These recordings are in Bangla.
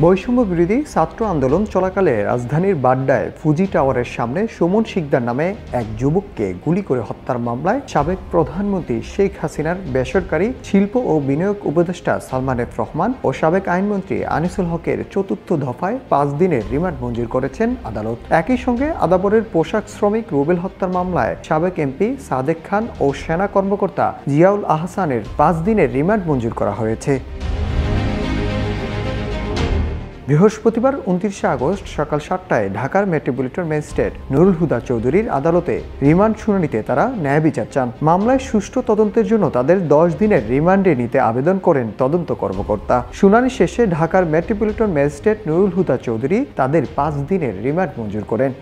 বৈষম্য বিরোধী ছাত্র আন্দোলন চলাকালে রাজধানীর বাড্ডায় ফুজি টাওয়ারের সামনে সুমন শিকদার নামে এক যুবককে গুলি করে হত্যার মামলায় সাবেক প্রধানমন্ত্রী শেখ হাসিনার বেসরকারি শিল্প ও বিনিয়োগ উপদেষ্টা সালমান এফ রহমান ও সাবেক আইনমন্ত্রী আনিসুল হকের চতুর্থ দফায় 5 দিনের রিমান্ড মঞ্জুর করেছেন আদালত। একই সঙ্গে আদাবরের পোশাক শ্রমিক রুবেল হত্যার মামলায় সাবেক এমপি সাদেক খান ও সেনা কর্মকর্তা জিয়াউল আহসানের 5 দিনের রিমান্ড মঞ্জুর করা হয়েছে। বৃহস্পতিবার 29 আগস্ট সকাল 7টায় ঢাকার মেট্রোপলিটন ম্যাজিস্ট্রেট নুরুল হুদা চৌধুরীর আদালতে রিমান্ড শুনানিতে তারা ন্যায় বিচার চান। মামলায় সুষ্ঠু তদন্তের জন্য তাদের 10 দিনের রিমান্ডে নিতে আবেদন করেন তদন্ত কর্মকর্তা। শুনানি শেষে ঢাকার মেট্রোপলিটন ম্যাজিস্ট্রেট নুরুল হুদা চৌধুরী তাদের 5 দিনের রিমান্ড মঞ্জুর করেন।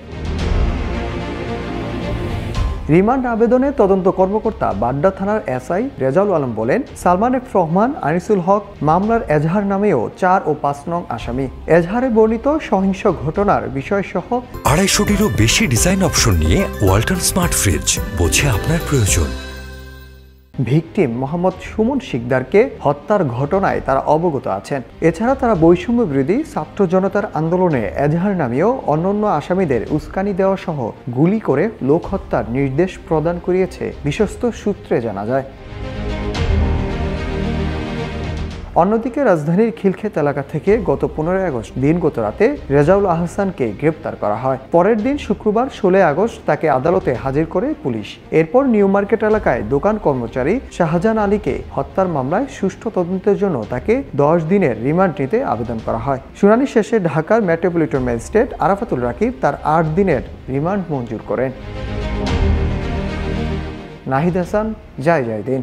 রিমান্ড আবেদনে তদন্ত কর্মকর্তা বাড্ডা থানার এসআই রেজাউল আলম বলেন, সালমান এফ রহমান, আনিসুল হক মামলার এজাহার নামেও 4 ও 5 নং আসামি। এজাহারে বর্ণিত সহিংস ঘটনার বিষয়সহ 250-টিরও বেশি ডিজাইন অপশন নিয়ে ওয়ালটন স্মার্ট ফ্রিজ, বোঝে আপনার প্রয়োজন। ভিকটিম মোহাম্মদ সুমন শিকদারকে হত্যার ঘটনায় তারা অবগত আছেন। এছাড়া তারা বৈষম্য বিরোধী ছাত্র জনতার আন্দোলনে এজাহার নামেও অন্যান্য আসামিদের উস্কানি দেওয়া সহ গুলি করে লোক হত্যার নির্দেশ প্রদান করিয়েছে বিশ্বস্ত সূত্রে জানা যায়। অন্যদিকে রাজধানীর খিলক্ষেত এলাকা থেকে গত 15 আগস্ট দিনগত রাতে রেজাউল আহসানকে গ্রেপ্তার করা হয়। পরের দিন শুক্রবার 16 আগস্ট তাকে আদালতে হাজির করে পুলিশ। এরপর নিউ মার্কেট এলাকায় দোকান কর্মচারী শাহজাহান আলীকে হত্যার মামলায় সুষ্ঠু তদন্তের জন্য তাকে 10 দিনের রিমান্ড নিতে আবেদন করা হয়। শুনানি শেষে ঢাকার মেট্রোপলিটন ম্যাজিস্ট্রেট আরাফাতুল রাকিব তার 8 দিনের রিমান্ড মঞ্জুর করেন। নাহিদ হাসান, জয় দিন।